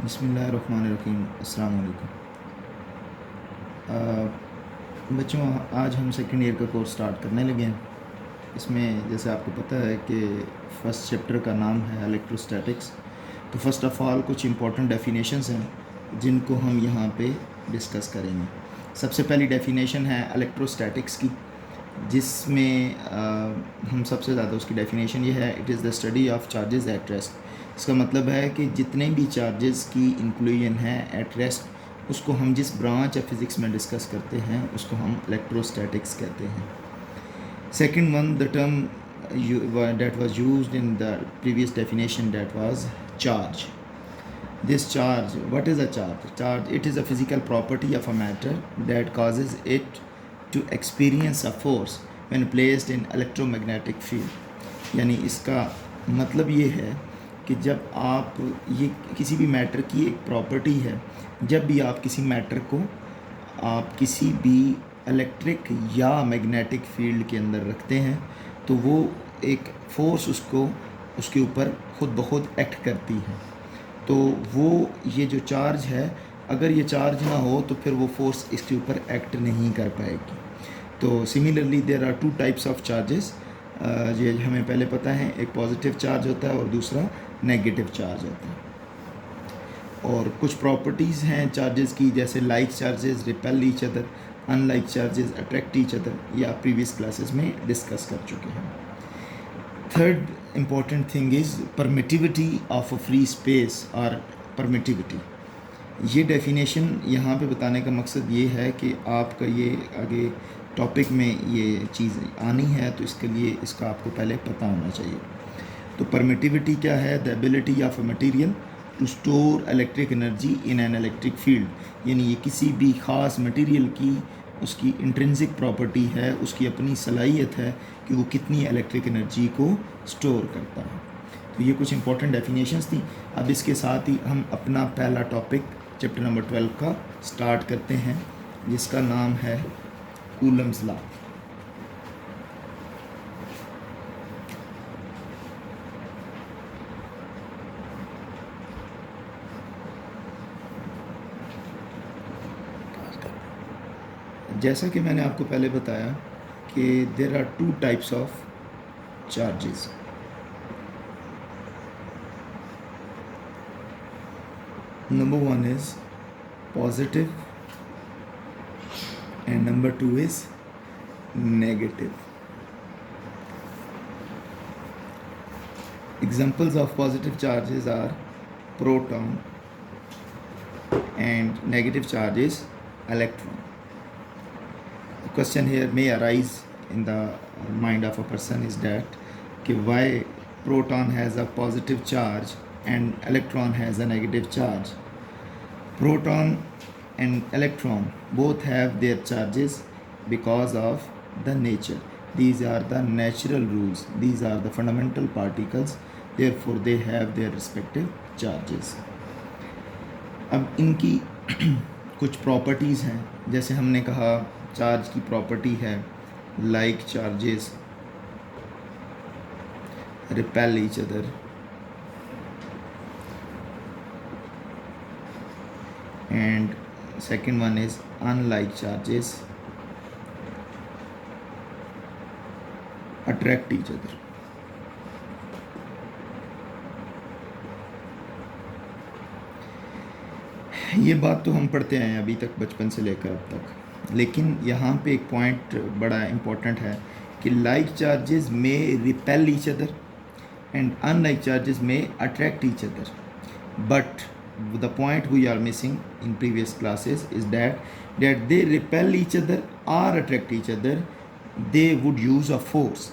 बिस्मिल्लाहिर्रहमानिर्रहीम। अस्सलाम वालेकुम। बच्चों, आज हम सेकेंड ईयर का कोर्स स्टार्ट करने लगे हैं। इसमें जैसे आपको पता है कि फ़र्स्ट चैप्टर का नाम है इलेक्ट्रोस्टैटिक्स। तो फ़र्स्ट ऑफ़ ऑल कुछ इंपॉर्टेंट डेफिनेशंस हैं जिनको हम यहाँ पे डिस्कस करेंगे। सबसे पहली डेफिनेशन है इलेक्ट्रोस्टैटिक्स की, जिसमें हम सबसे ज़्यादा उसकी डेफिनेशन ये है, it is the study of charges at rest. इसका मतलब है कि जितने भी चार्जेस की इंक्लूजन है एट रेस्ट, उसको हम जिस ब्रांच ऑफ फिज़िक्स में डिस्कस करते हैं उसको हम इलेक्ट्रोस्टैटिक्स कहते हैं। Second one, the term that was used in the previous definition, that was charge. This charge, what is a charge? Charge, it is a physical property of a matter that causes it to experience a force when placed in electromagnetic field. यानी इसका मतलब ये है कि जब आप ये किसी भी मैटर की एक प्रॉपर्टी है, जब भी आप किसी मैटर को आप किसी भी इलेक्ट्रिक या मैग्नेटिक फील्ड के अंदर रखते हैं तो वो एक फ़ोर्स उसको उसके ऊपर ख़ुद ब खुद एक्ट करती है। तो वो ये जो चार्ज है, अगर ये चार्ज ना हो तो फिर वो फोर्स इसके ऊपर एक्ट नहीं कर पाएगी। तो similarly there are two types of charges, ये हमें पहले पता है, एक पॉजिटिव चार्ज होता है और दूसरा नेगेटिव चार्ज होता है। और कुछ प्रॉपर्टीज़ हैं चार्जेस की, जैसे like charges repel each other, unlike charges attract each other, ये आप प्रीवियस क्लासेस में डिस्कस कर चुके हैं। Third important thing is permittivity of a free space और परमिटिविटी। ये डेफिनेशन यहाँ पे बताने का मकसद ये है कि आपका ये आगे टॉपिक में ये चीज़ आनी है, तो इसके लिए इसका आपको पहले पता होना चाहिए। तो परमिटिविटी क्या है? The ability of a material to store electric energy in an electric field. यानी ये किसी भी ख़ास मटेरियल की उसकी इंट्रिंसिक प्रॉपर्टी है, उसकी अपनी सलाहियत है कि वो कितनी इलेक्ट्रिक एनर्जी को स्टोर करता है। तो ये कुछ इंपॉर्टेंट डेफिनेशंस थी। अब इसके साथ ही हम अपना पहला टॉपिक चैप्टर नंबर 12 का स्टार्ट करते हैं, जिसका नाम है कूलम्स लॉ। जैसा कि मैंने आपको पहले बताया कि there are two types of charges. Number one is positive and number two is negative. Examples of positive charges are proton and negative charge is electron. The question here may arise in the mind of a person is that why proton has a positive charge and electron has a negative charge. Proton and electron both have their charges because of the nature. These are the natural rules, these are the fundamental particles, therefore they have their respective charges. अब इनकी कुछ properties हैं, जैसे हमने कहा charge की property है like charges repel each other and second one is unlike charges attract each other. ये बात तो हम पढ़ते आए हैं अभी तक, बचपन से लेकर अब तक, लेकिन यहाँ पे एक पॉइंट बड़ा इम्पोर्टेंट है कि लाइक चार्जेस में repel each other and unlike charges में attract each other, but the point we are missing in previous classes is that they repel each other or attract each other, they would use a force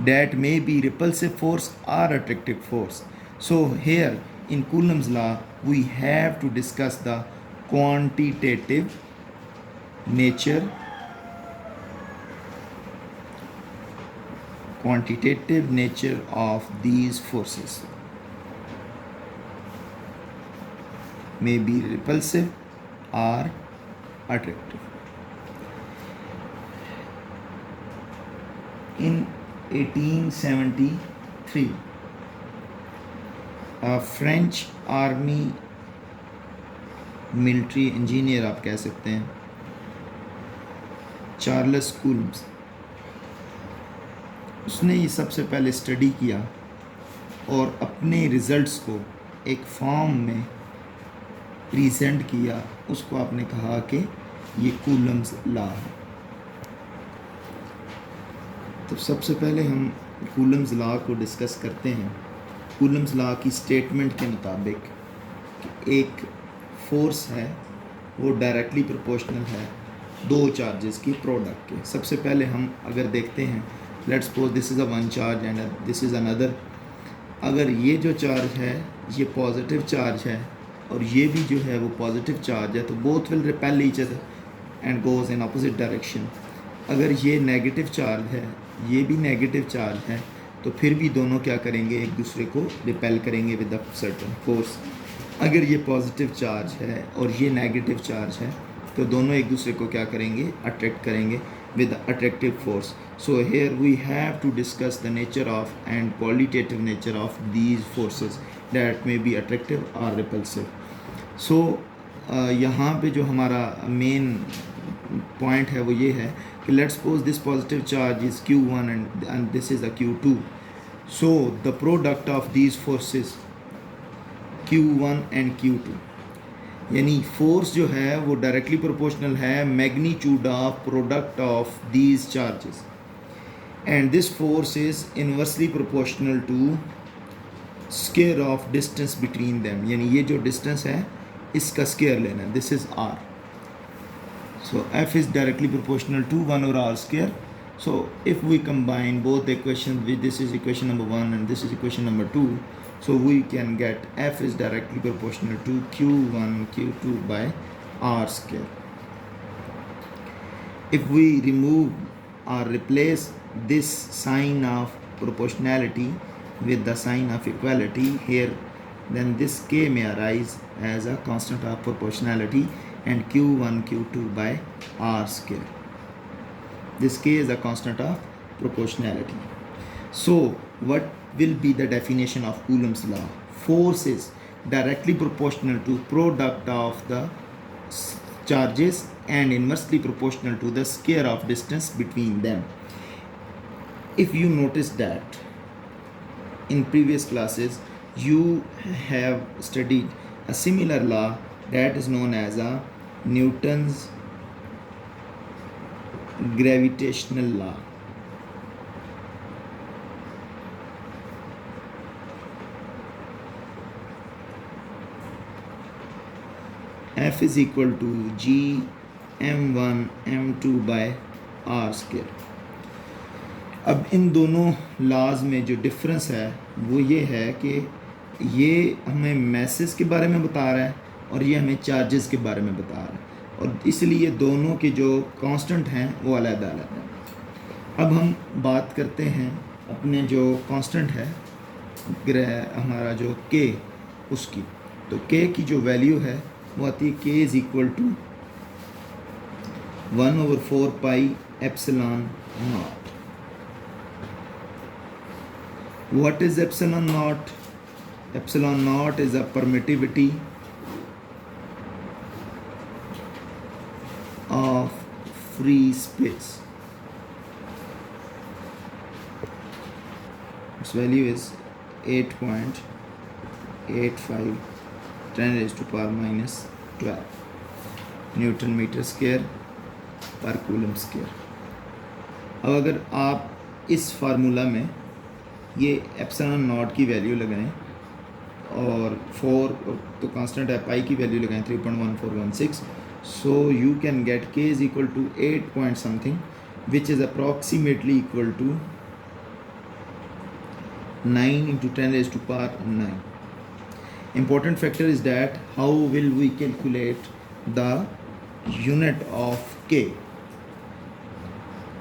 that may be repulsive force or attractive force. So here in Coulomb's law we have to discuss the quantitative nature of these forces. May be repulsive or attractive. In 1873, French army military engineer आप कह सकते हैं, Charles कूल्म्स, उसने ये सबसे पहले study किया और अपने रिज़ल्ट्स को एक फॉर्म में प्रेजेंट किया। उसको आपने कहा कि ये कूलम्स लॉ है। तो सबसे पहले हम कूलम्स लॉ को डिस्कस करते हैं। कूलम्स लॉ की स्टेटमेंट के मुताबिक एक फोर्स है वो डायरेक्टली प्रोपोर्शनल है दो चार्जेस की प्रोडक्ट के। सबसे पहले हम अगर देखते हैं, let's suppose this is a one charge and this is another. अगर ये जो चार्ज है ये पॉजिटिव चार्ज है और ये भी जो है वो पॉजिटिव चार्ज है, तो both will repel each other and goes in opposite direction. अगर ये नेगेटिव चार्ज है, ये भी नेगेटिव चार्ज है, तो फिर भी दोनों क्या करेंगे, एक दूसरे को रिपेल करेंगे विद अ सर्टेन फोर्स। अगर ये पॉजिटिव चार्ज है और ये नेगेटिव चार्ज है, तो दोनों एक दूसरे को क्या करेंगे, अट्रैक्ट करेंगे with the attractive force. So here we have to discuss the nature of and qualitative nature of these forces that may be attractive or repulsive. So यहाँ पे जो हमारा मेन पॉइंट है वो ये है कि let's suppose this positive charge is Q1 and this is a Q2. So the product of these forces Q1 and Q2, यानी फोर्स जो है वो डायरेक्टली प्रोपोर्शनल है magnitude of product of these charges, and this force is inversely proportional to square of distance between them. यानी ये जो distance है इसका स्क्वायर लेना है, this is r. So F is directly proportional to 1 over r square. So if we combine both the equations, with this is equation number 1 and this is equation number 2, so we can get f is directly proportional to q1 q2 by r square. If we remove or replace this sign of proportionality with the sign of equality here, then this k may arise as a constant of proportionality and q1 q2 by r square. This k is a constant of proportionality. So what will be the definition of Coulomb's law? Force is directly proportional to product of the charges and inversely proportional to the square of distance between them. If you notice that in previous classes you have studied a similar law that is known as a Newton's gravitational law. F is equal to g m1 m2 by r square. अब इन दोनों laws में जो difference है वो ये है कि ये हमें मैसेज के बारे में बता रहा है और ये हमें चार्जेस के बारे में बता रहा है, और इसलिए दोनों के जो कांस्टेंट हैं वो अलग अलग हैं। अब हम बात करते हैं अपने जो कांस्टेंट है हमारा जो k उसकी। तो k की जो वैल्यू है वो आती है k is equal to 1/4 pi epsilon naught. What is epsilon naught? Epsilon naught is a permittivity of free space. Its value is 8.85 10 raised to power minus 12 Newton meter square per coulomb square. अब अगर आप इस formula में ये epsilon not की value लगाएं और 4 तो कांस्टेंट है, पाई की वैल्यू लगाएं 3.1416, so you can get k is equal to 8 point something which is approximately equal to 9 into 10 raised to power 9. Important factor is that how will we calculate the unit of k?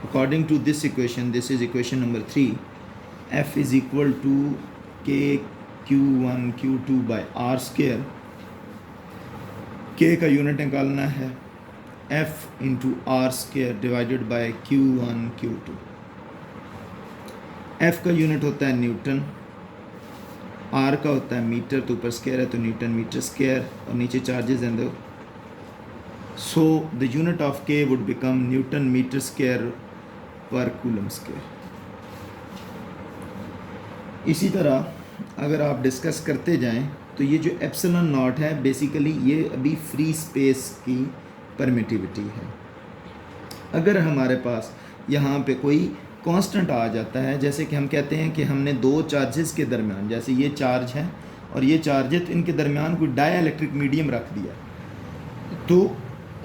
According to this equation, this is equation number 3, f is equal to k q1 q2 by r square. k का unit निकालना है f into r square divided by q1 q2. f का unit होता है Newton, are का होता है metre, तो ऊपर स्क्वायर है तो न्यूटन मीटर स्क्वायर, और नीचे चार्जेस हैं तो so the unit of k would become newton metre square per coulomb square. इसी तरह अगर आप डिस्कस करते जाएं तो ये जो एप्सिलॉन नॉट है बेसिकली ये अभी फ्री स्पेस की परमिटिविटी है। अगर हमारे पास यहाँ पे कोई कांस्टेंट आ जाता है, जैसे कि हम कहते हैं कि हमने दो चार्जेस के दरमियान, जैसे ये चार्ज है और ये चार्ज है, तो इनके दरमियान कोई डाइलेक्ट्रिक मीडियम रख दिया, तो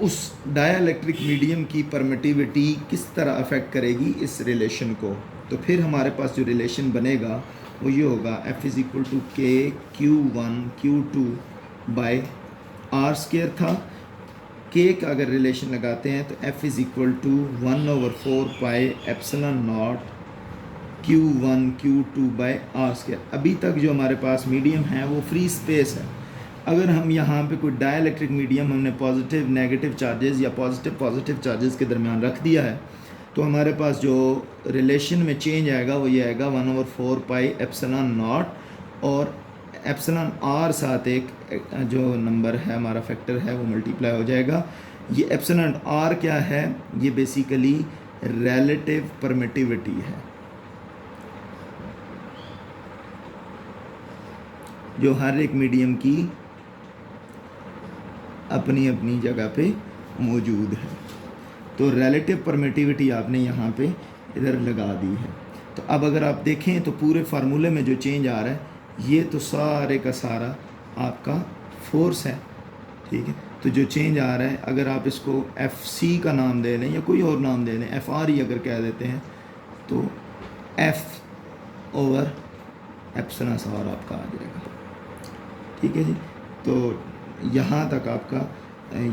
उस डाइलेक्ट्रिक मीडियम की परमिटिविटी किस तरह अफेक्ट करेगी इस रिलेशन को। तो फिर हमारे पास जो रिलेशन बनेगा वो ये होगा F इज़ इक्वल टू के Q1 Q2 by r square था। के का अगर रिलेशन लगाते हैं तो F is equal to 1/4 pi epsilon naught Q1 Q2 by r square. अभी तक जो हमारे पास मीडियम है वो फ्री स्पेस है। अगर हम यहाँ पे कोई डाइलेक्ट्रिक मीडियम हमने पॉजिटिव नेगेटिव चार्जेस या पॉजिटिव चार्जेस के दरमियान रख दिया है, तो हमारे पास जो रिलेशन में चेंज आएगा वो ये आएगा 1/4 पाई एप्सिलॉन नॉट, और एप्सिलॉन आर साथ एक जो नंबर है हमारा फैक्टर है वो मल्टीप्लाई हो जाएगा। ये एप्सिलॉन आर क्या है, ये बेसिकली रिलेटिव परमिटिविटी है जो हर एक मीडियम की अपनी अपनी जगह पे मौजूद है। तो रिलेटिव परमिटिविटी आपने यहाँ पे इधर लगा दी है। तो अब अगर आप देखें तो पूरे फार्मूले में जो चेंज आ रहा है ये तो सारे का सारा आपका फोर्स है, ठीक है। तो जो चेंज आ रहा है अगर आप इसको FC का नाम दे लें या कोई और नाम दे लें, FRE अगर कह देते हैं, तो F ओवर एप्सिलॉन आर आपका आ जाएगा, ठीक है जी। तो यहाँ तक आपका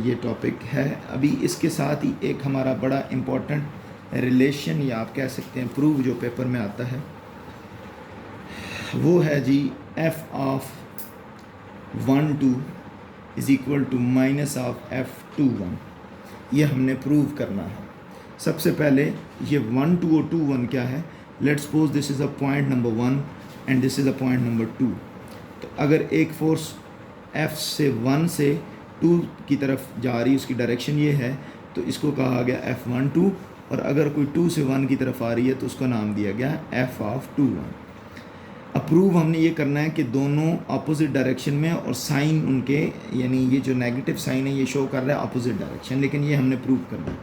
ये टॉपिक है। अभी इसके साथ ही एक हमारा बड़ा इम्पोर्टेंट रिलेशन या आप कह सकते हैं प्रूफ जो पेपर में आता है वो है जी F of 1/2 is equal to minus of F(2)(1). ये हमने प्रूव करना है। सबसे पहले ये 1/2 और 2/1 क्या है, let's suppose this is a point number 1 and this is a point number 2। तो अगर एक फोर्स F से 1 से 2 की तरफ जा रही है, उसकी डायरेक्शन ये है, तो इसको कहा गया F12, और अगर कोई 2 से 1 की तरफ आ रही है तो उसका नाम दिया गया F ऑफ 2/1। अप्रूव हमने ये करना है कि दोनों अपोजिट डायरेक्शन में और साइन उनके, यानी ये जो नेगेटिव साइन है ये शो कर रहा है अपोजिट डायरेक्शन, लेकिन ये हमने प्रूव करना है।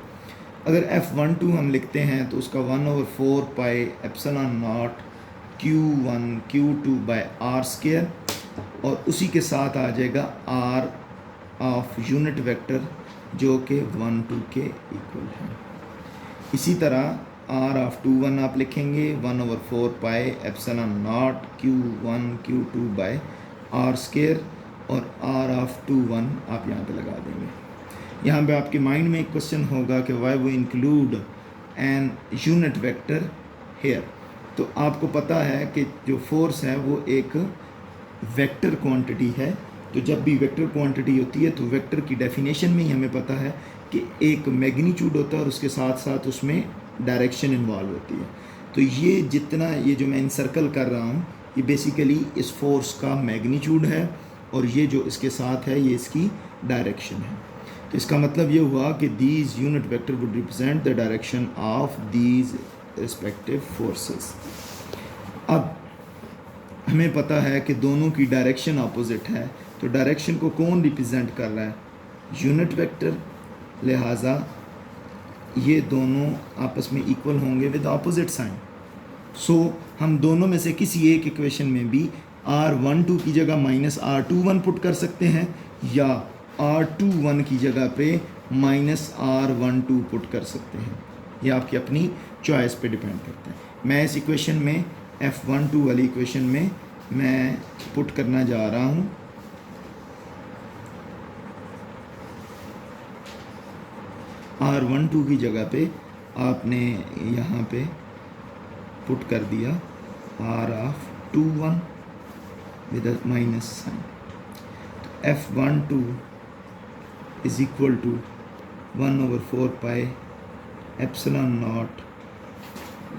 अगर F12 हम लिखते हैं तो उसका 1/4 pi epsilon naught Q1 Q2 by r square, और उसी के साथ आ जाएगा R ऑफ यूनिट वेक्टर जो कि 1 2 के इक्वल है। इसी तरह R ऑफ 2/1 आप लिखेंगे 1/4 pi epsilon naught Q1 Q2 by r square, और R ऑफ 2/1 आप यहाँ पे लगा देंगे। यहाँ पे आपके माइंड में एक क्वेश्चन होगा कि वाई वो include an unit vector here. तो आपको पता है कि जो फोर्स है वो एक वेक्टर क्वांटिटी है, तो जब भी वेक्टर क्वांटिटी होती है तो वेक्टर की डेफिनेशन में ही हमें पता है कि एक मैग्नीट्यूड होता है और उसके साथ साथ उसमें डायरेक्शन इन्वॉल्व होती है। तो ये जितना ये जो मैं इनसर्कल कर रहा हूँ ये बेसिकली इस फोर्स का मैग्नीट्यूड है, और ये जो इसके साथ है ये इसकी डायरेक्शन है। तो इसका मतलब ये हुआ कि these unit vector would represent the direction of these respective forces. अब हमें पता है कि दोनों की डायरेक्शन अपोजिट है, तो डायरेक्शन को कौन रिप्रेजेंट कर रहा है, यूनिट वेक्टर, लिहाजा ये दोनों आपस में इक्वल होंगे विद अपोजिट साइन। सो हम दोनों में से किसी एक इक्वेशन में भी R12 की जगह माइनस R21 पुट कर सकते हैं, या R21 की जगह पे माइनस R12 पुट कर सकते हैं। ये आपकी अपनी चॉइस पे डिपेंड करता है। मैं इस इक्वेशन में F12 वाली इक्वेशन में मैं पुट करना जा रहा हूँ R12 की जगह पे आपने यहाँ पे पुट कर दिया R of 2/1 with a minus sign. तो F12 is equal to 1/4 pi epsilon naught,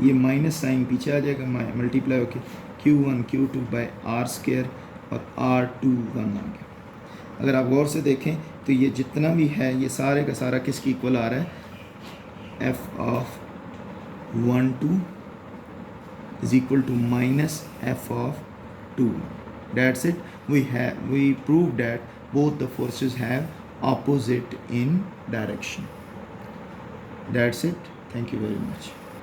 ये माइनस साइन पीछे आ जाएगा, मल्टीप्लाई होके Q1 Q2 by are square और R2 1 आ गया। अगर आप गौर से देखें तो ये जितना भी है ये सारे का सारा किसकी इक्वल आ रहा है, F of 1 2 is equal to minus F of 2. That's it. We proved that both the forces have opposite in direction. That's it. Thank you very much.